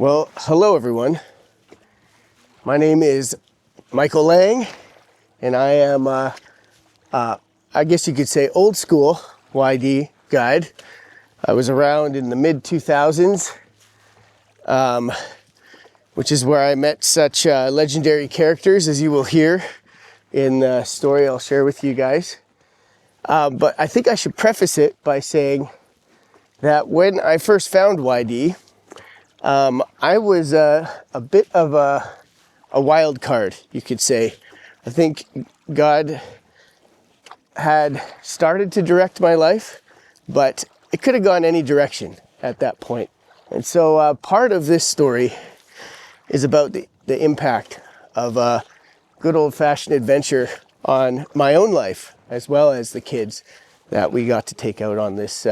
Well, hello everyone. My name is Michael Lange, and I am, I guess you could say, old school YD guide. I was around in the mid-2000s, which is where I met such legendary characters as you will hear in the story I'll share with you guys. But I think I should preface it by saying that when I first found YD, I was a bit of a wild card, you could say. I think God had started to direct my life, but it could have gone any direction at that point. And so part of this story is about the impact of a good old-fashioned adventure on my own life, as well as the kids that we got to take out on this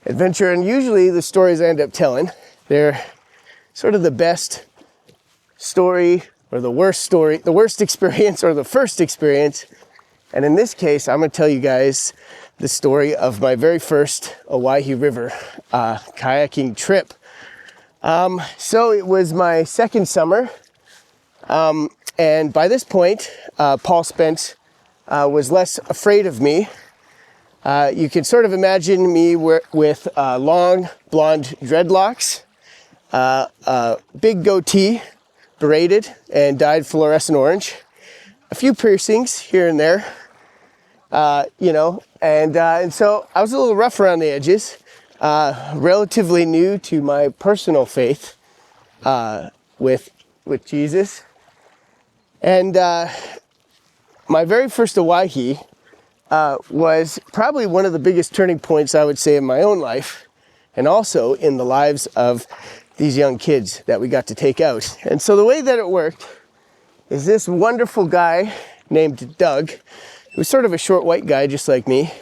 adventure. And usually the stories I end up telling, they're sort of the best story or the worst experience or the first experience. And in this case, I'm going to tell you guys the story of my very first Owyhee River kayaking trip. So it was my second summer. And by this point, Paul Spence was less afraid of me. You can sort of imagine me with long blonde dreadlocks, big goatee, braided and dyed fluorescent orange, a few piercings here and there, and so I was a little rough around the edges, relatively new to my personal faith with Jesus. And my very first Owyhee was probably one of the biggest turning points, I would say, in my own life, and also in the lives of these young kids that we got to take out. And so the way that it worked is this wonderful guy named Doug, who's sort of a short white guy just like me.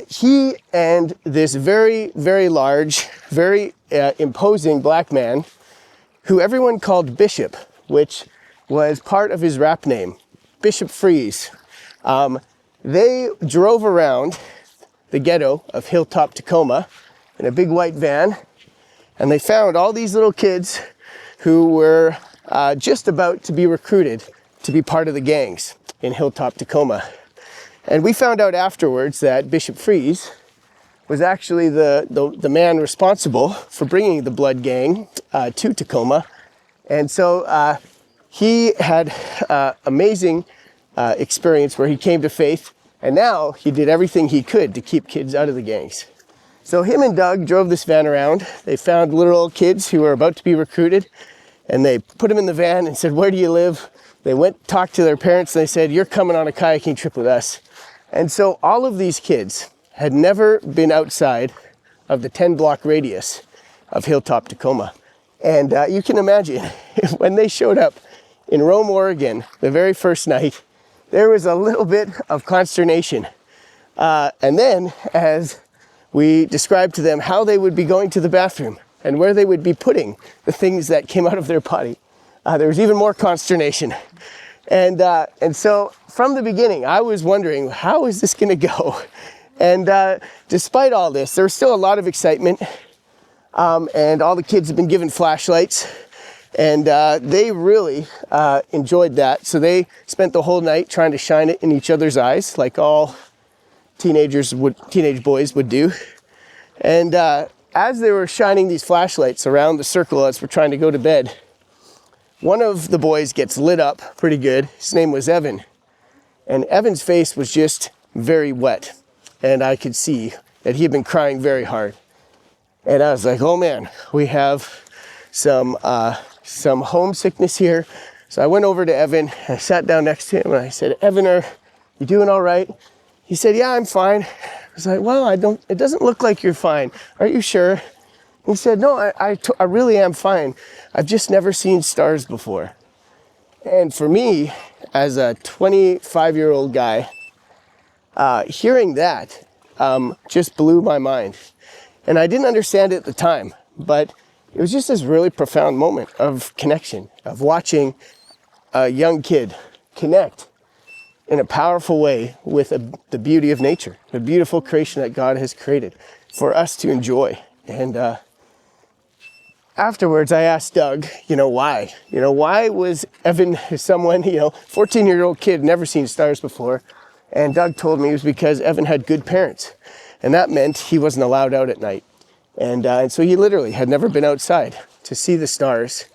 He and this very, very large, very imposing black man, who everyone called Bishop, which was part of his rap name, Bishop Freeze. They drove around the ghetto of Hilltop Tacoma in a big white van, and they found all these little kids who were just about to be recruited to be part of the gangs in Hilltop Tacoma. And we found out afterwards that Bishop Freeze was actually the man responsible for bringing the Blood Gang to Tacoma. And so he had amazing experience where he came to faith, and now he did everything he could to keep kids out of the gangs. So him and Doug drove this van around. They found little kids who were about to be recruited, and they put them in the van and said, "Where do you live?" They went, talked to their parents, and they said, "You're coming on a kayaking trip with us." And so all of these kids had never been outside of the 10-block radius of Hilltop Tacoma. And you can imagine, when they showed up in Rome, Oregon, the very first night, there was a little bit of consternation. And then, as we described to them how they would be going to the bathroom and where they would be putting the things that came out of their body, there was even more consternation. And so from the beginning, I was wondering, how is this going to go? And despite all this, there was still a lot of excitement. And all the kids have been given flashlights. And they really enjoyed that. So they spent the whole night trying to shine it in each other's eyes, like all teenage boys would do. And as they were shining these flashlights around the circle as we're trying to go to bed, one of the boys gets lit up pretty good. His name was Evan. And Evan's face was just very wet. And I could see that he had been crying very hard. And I was like, oh man, we have some homesickness here. So I went over to Evan, and I sat down next to him, and I said, "Evan, are you doing all right?" He said, "Yeah, I'm fine." I was like, "Well, it doesn't look like you're fine. Are you sure?" He said, "No, I really am fine. I've just never seen stars before." And for me, as a 25-year-old guy, hearing that just blew my mind. And I didn't understand it at the time, but it was just this really profound moment of connection, of watching a young kid connect in a powerful way with the beauty of nature, the beautiful creation that God has created for us to enjoy. And afterwards, I asked Doug, why? Why was Evan someone, 14-year-old kid, never seen stars before? And Doug told me it was because Evan had good parents. And that meant he wasn't allowed out at night. And so he literally had never been outside to see the stars.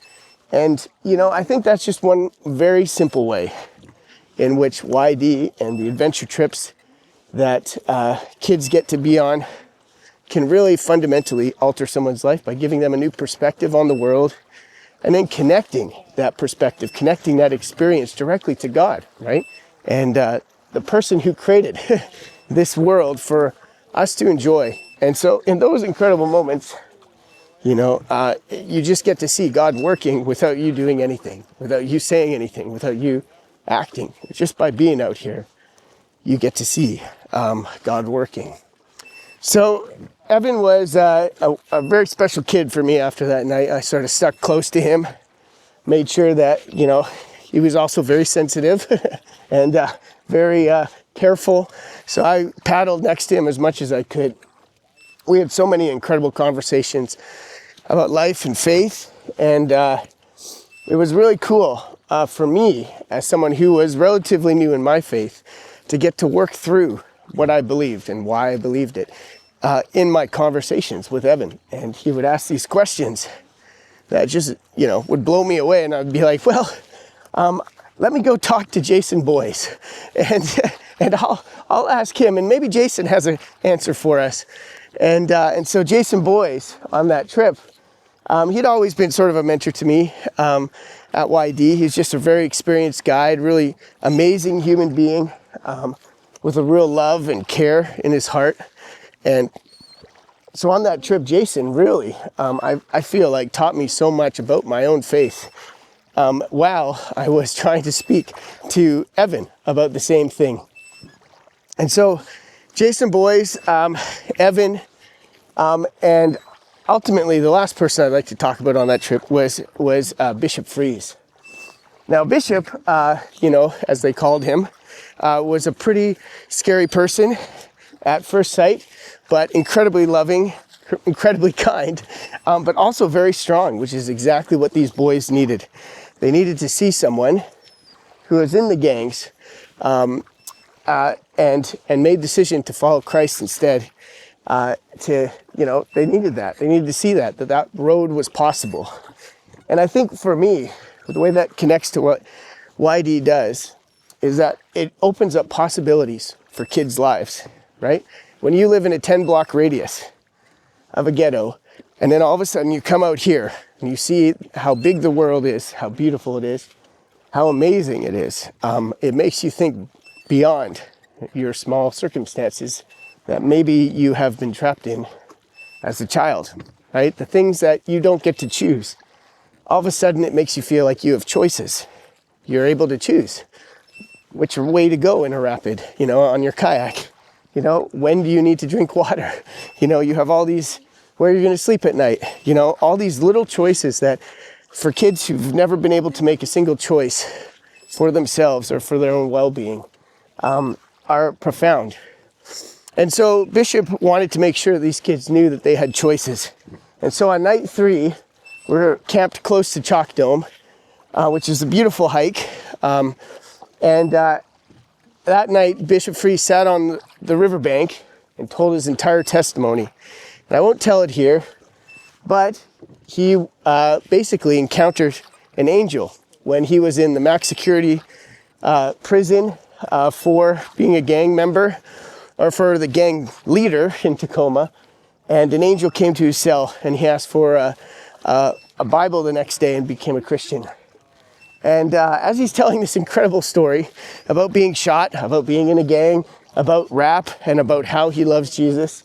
And, I think that's just one very simple way in which YD and the adventure trips that kids get to be on can really fundamentally alter someone's life by giving them a new perspective on the world and then connecting that perspective, connecting that experience directly to God, right? And the person who created this world for us to enjoy. And so in those incredible moments, you just get to see God working without you doing anything, without you saying anything, without you acting. Just by being out here, you get to see God working. So Evan was a very special kid for me after that night. I sort of stuck close to him, made sure that, he was also very sensitive and very careful. So I paddled next to him as much as I could. We had so many incredible conversations about life and faith. And it was really cool for me, as someone who was relatively new in my faith, to get to work through what I believed and why I believed it in my conversations with Evan. And he would ask these questions that just, would blow me away. And I'd be like, well, let me go talk to Jason Boyce and I'll ask him, and maybe Jason has an answer for us. And so Jason Boyce on that trip, he'd always been sort of a mentor to me at YD. He's just a very experienced guide, really amazing human being with a real love and care in his heart. And so on that trip, Jason really, I feel like taught me so much about my own faith while I was trying to speak to Evan about the same thing. And so Jason Boyce, Evan, and ultimately the last person I'd like to talk about on that trip was Bishop Freeze. Now Bishop, as they called him, was a pretty scary person at first sight, but incredibly loving, incredibly kind, but also very strong, which is exactly what these boys needed. They needed to see someone who was in the gangs and made the decision to follow Christ instead. They needed that. They needed to see that road was possible. And I think for me, the way that connects to what YD does is that it opens up possibilities for kids' lives, right? When you live in a 10-block radius of a ghetto, and then all of a sudden you come out here and you see how big the world is, how beautiful it is, how amazing it is. It makes you think beyond your small circumstances that maybe you have been trapped in as a child, right? The things that you don't get to choose. All of a sudden it makes you feel like you have choices. You're able to choose which way to go in a rapid, on your kayak. When do you need to drink water? You have all these, where you're going to sleep at night. All these little choices that for kids who've never been able to make a single choice for themselves or for their own well-being are profound. And so Bishop wanted to make sure these kids knew that they had choices. And so on night 3, we're camped close to Chalk Dome, which is a beautiful hike. That night, Bishop Freeze sat on the riverbank and told his entire testimony. And I won't tell it here, but he basically encountered an angel when he was in the max security prison for being a gang member, or for the gang leader in Tacoma. And an angel came to his cell and he asked for a Bible the next day and became a Christian. And as he's telling this incredible story about being shot, about being in a gang, about rap, and about how he loves Jesus,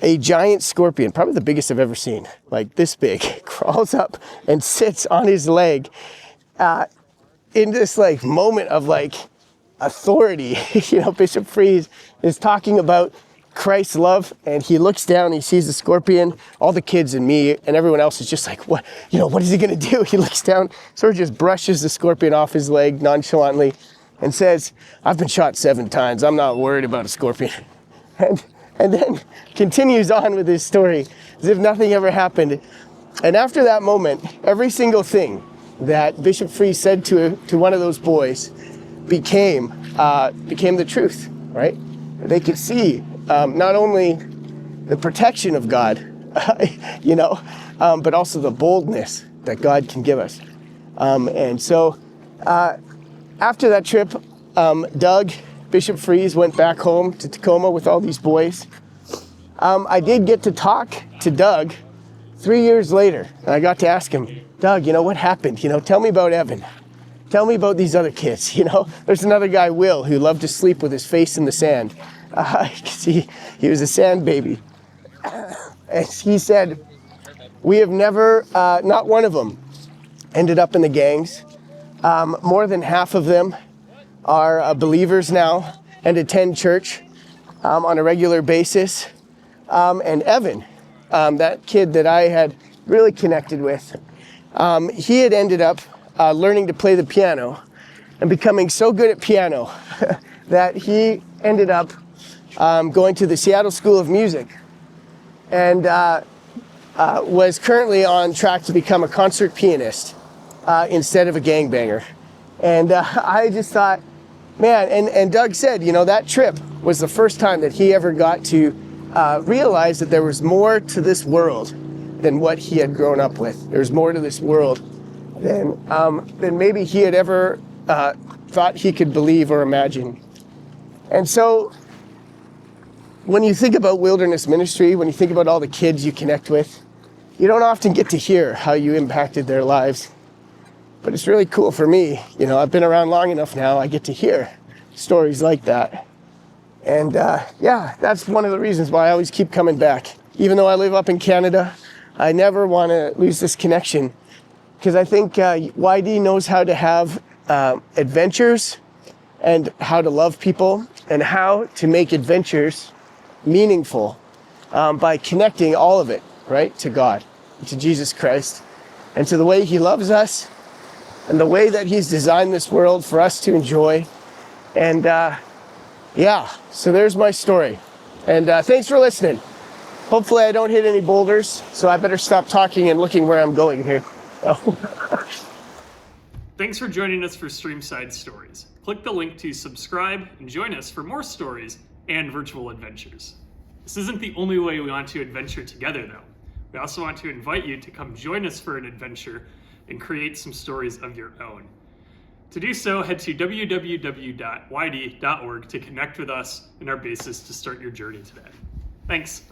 a giant scorpion, probably the biggest I've ever seen, like this big, crawls up and sits on his leg in this moment of authority. Bishop Freeze is talking about Christ's love, and he looks down, he sees the scorpion. All the kids and me and everyone else is just like, what is he gonna do? He looks down, sort of just brushes the scorpion off his leg nonchalantly and says, I've been shot 7 times. I'm not worried about a scorpion. And then continues on with his story as if nothing ever happened. And after that moment, every single thing that Bishop Fries said to one of those boys became the truth, right? They could see not only the protection of God, but also the boldness that God can give us. And so after that trip, Doug, Bishop Fries, went back home to Tacoma with all these boys. I did get to talk to Doug 3 years later, and I got to ask him, Doug, what happened? Tell me about Evan. Tell me about these other kids. There's another guy, Will, who loved to sleep with his face in the sand. 'Cause he was a sand baby. And he said, we have never, not one of them ended up in the gangs. More than half of them are believers now and attend church on a regular basis. And Evan, that kid that I had really connected with, he had ended up learning to play the piano and becoming so good at piano that he ended up going to the Seattle School of Music and was currently on track to become a concert pianist instead of a gangbanger. And I just thought, man, and Doug said, that trip was the first time that he ever got to realize that there was more to this world than what he had grown up with. There's more to this world than maybe he had ever thought he could believe or imagine. And so when you think about wilderness ministry, when you think about all the kids you connect with, you don't often get to hear how you impacted their lives. But it's really cool for me. I've been around long enough now, I get to hear stories like that. And that's one of the reasons why I always keep coming back. Even though I live up in Canada, I never want to lose this connection, because I think YD knows how to have adventures and how to love people and how to make adventures meaningful by connecting all of it, right, to God, to Jesus Christ, and to the way he loves us and the way that he's designed this world for us to enjoy. And so there's my story. And thanks for listening. Hopefully I don't hit any boulders, so I better stop talking and looking where I'm going here. Thanks for joining us for Streamside Stories. Click the link to subscribe and join us for more stories and virtual adventures. This isn't the only way we want to adventure together, though. We also want to invite you to come join us for an adventure and create some stories of your own. To do so, head to www.yd.org to connect with us and our basis to start your journey today. Thanks.